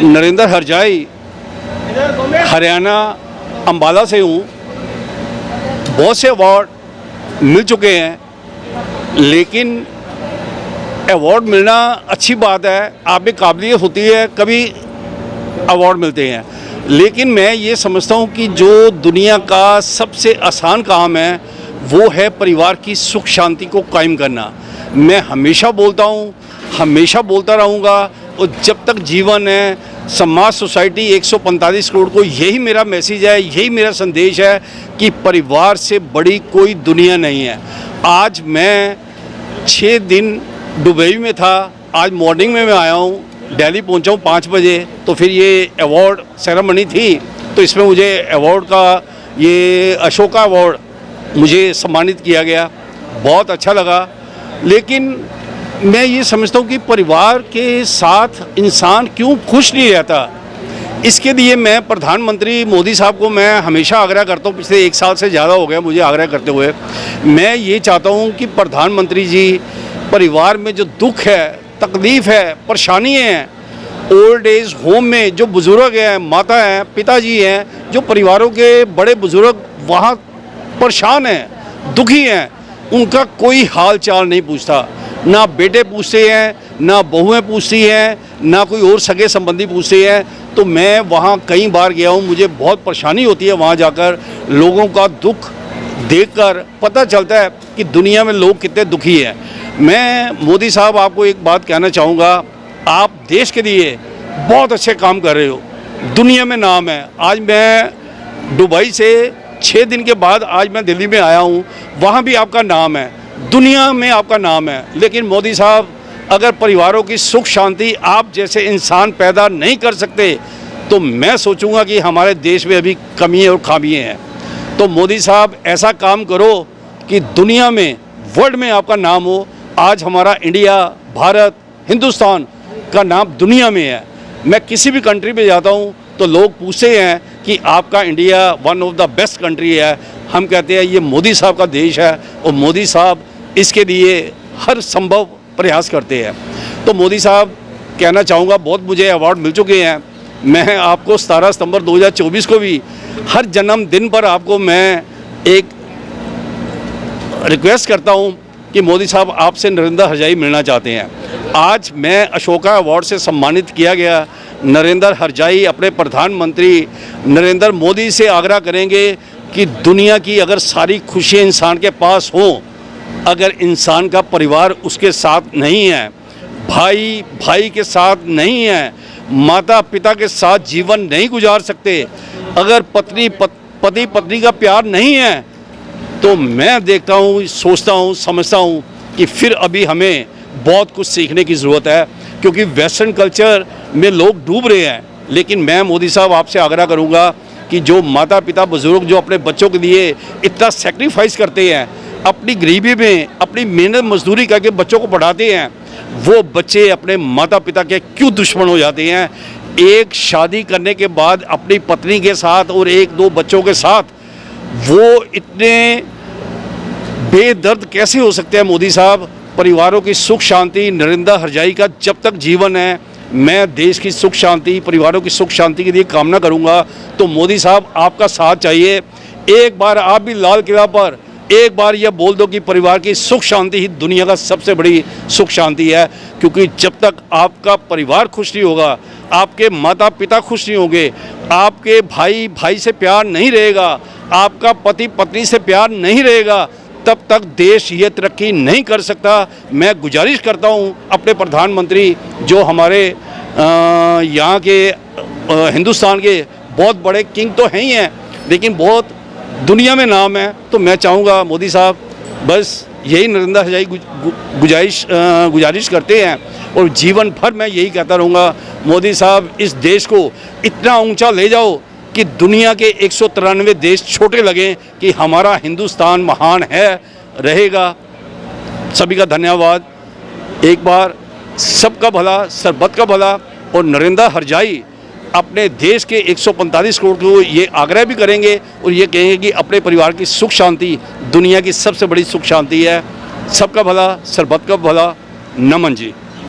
नरेंद्र हरजाई, हरियाणा अंबाला से हूँ। बहुत से अवार्ड मिल चुके हैं, लेकिन अवार्ड मिलना अच्छी बात है, आप में काबिलियत होती है, कभी अवार्ड मिलते हैं। लेकिन मैं ये समझता हूँ कि जो दुनिया का सबसे आसान काम है वो है परिवार की सुख शांति को कायम करना। मैं हमेशा बोलता हूँ, हमेशा बोलता रहूँगा, और जब तक जीवन है समाज सोसाइटी 145 करोड़ को यही मेरा मैसेज है, यही मेरा संदेश है कि परिवार से बड़ी कोई दुनिया नहीं है। आज मैं 6 दिन दुबई में था, आज मॉर्निंग में मैं आया हूँ, दिल्ली पहुँचा हूँ 5 बजे। तो फिर ये अवार्ड सेरेमनी थी, तो इसमें मुझे अवार्ड का ये अशोका अवार्ड मुझे सम्मानित किया गया, बहुत अच्छा लगा। लेकिन मैं ये समझता हूँ कि परिवार के साथ इंसान क्यों खुश नहीं रहता, इसके लिए मैं प्रधानमंत्री मोदी साहब को मैं हमेशा आग्रह करता हूँ। पिछले 1 साल से ज़्यादा हो गया मुझे आग्रह करते हुए। मैं ये चाहता हूँ कि प्रधानमंत्री जी, परिवार में जो दुख है, तकलीफ़ है, परेशानी है, ओल्ड एज होम में जो बुज़ुर्ग हैं, माता हैं, पिताजी हैं, जो परिवारों के बड़े बुज़ुर्ग वहाँ परेशान हैं, दुखी हैं, उनका कोई हाल चाल नहीं पूछता। ना बेटे पूछते हैं, ना बहुएं पूछती हैं, ना कोई और सगे संबंधी पूछते हैं। तो मैं वहाँ कई बार गया हूँ, मुझे बहुत परेशानी होती है वहाँ जाकर। लोगों का दुख देखकर पता चलता है कि दुनिया में लोग कितने दुखी हैं। मैं मोदी साहब आपको एक बात कहना चाहूँगा, आप देश के लिए बहुत अच्छे काम कर रहे हो, दुनिया में नाम है। आज मैं दुबई से 6 दिन के बाद आज मैं दिल्ली में आया हूँ, वहाँ भी आपका नाम है, दुनिया में आपका नाम है। लेकिन मोदी साहब, अगर परिवारों की सुख शांति आप जैसे इंसान पैदा नहीं कर सकते तो मैं सोचूंगा कि हमारे देश में अभी कमियां और खामियां हैं। तो मोदी साहब ऐसा काम करो कि दुनिया में, वर्ल्ड में आपका नाम हो। आज हमारा इंडिया, भारत, हिंदुस्तान का नाम दुनिया में है। मैं किसी भी कंट्री पे जाता हूँ तो लोग पूछते हैं कि आपका India one of the best country है। हम कहते हैं ये मोदी साहब का देश है, और मोदी साहब इसके लिए हर संभव प्रयास करते हैं। तो मोदी साहब कहना चाहूँगा, बहुत मुझे अवार्ड मिल चुके हैं। मैं आपको 17 सितंबर 2024 को भी हर जन्मदिन पर आपको मैं एक रिक्वेस्ट करता हूँ कि मोदी साहब आपसे नरेंद्र हरजाई मिलना चाहते हैं। आज मैं अशोका अवार्ड से सम्मानित किया गया। नरेंद्र हरजाई अपने प्रधानमंत्री नरेंद्र मोदी से आग्रह करेंगे कि दुनिया की अगर सारी खुशियाँ इंसान के पास हों, अगर इंसान का परिवार उसके साथ नहीं है, भाई भाई के साथ नहीं है, माता पिता के साथ जीवन नहीं गुजार सकते, अगर पति पत्नी का प्यार नहीं है, तो मैं देखता हूँ, सोचता हूँ, समझता हूँ कि फिर अभी हमें बहुत कुछ सीखने की ज़रूरत है, क्योंकि वेस्टर्न कल्चर में लोग डूब रहे हैं। लेकिन मैं मोदी साहब आपसे आग्रह करूँगा कि जो माता पिता बुजुर्ग जो अपने बच्चों के लिए इतना सेक्रीफाइस करते हैं, अपनी गरीबी में अपनी मेहनत मजदूरी करके बच्चों को पढ़ाते हैं, वो बच्चे अपने माता पिता के क्यों दुश्मन हो जाते हैं। एक शादी करने के बाद अपनी पत्नी के साथ और 1-2 बच्चों के साथ वो इतने बेदर्द कैसे हो सकते हैं। मोदी साहब, परिवारों की सुख शांति नरेंद्र हरजाई का जब तक जीवन है, मैं देश की सुख शांति, परिवारों की सुख शांति के लिए कामना करूंगा। तो मोदी साहब, आपका साथ चाहिए। एक बार आप भी लाल किला पर एक बार यह बोल दो कि परिवार की सुख शांति ही दुनिया का सबसे बड़ी सुख शांति है। क्योंकि जब तक आपका परिवार खुश नहीं होगा, आपके माता पिता खुश नहीं होंगे, आपके भाई भाई से प्यार नहीं रहेगा, आपका पति पत्नी से प्यार नहीं रहेगा, तब तक देश ये तरक्की नहीं कर सकता। मैं गुजारिश करता हूँ अपने प्रधानमंत्री, जो हमारे यहाँ के हिंदुस्तान के बहुत बड़े किंग तो हैं ही हैं, लेकिन बहुत दुनिया में नाम है। तो मैं चाहूँगा मोदी साहब, बस यही नरेंद्र हरजाई गुजारिश करते हैं, और जीवन भर मैं यही कहता रहूँगा, मोदी साहब इस देश को इतना ऊंचा ले जाओ कि दुनिया के 193 देश छोटे लगें कि हमारा हिंदुस्तान महान है, रहेगा। सभी का धन्यवाद। एक बार सबका भला, सरबत का भला। और नरेंद्र हरजाई अपने देश के 145 करोड़ को ये आग्रह भी करेंगे और ये कहेंगे कि अपने परिवार की सुख शांति दुनिया की सबसे बड़ी सुख शांति है। सबका भला, सरबत का भला। नमन जी।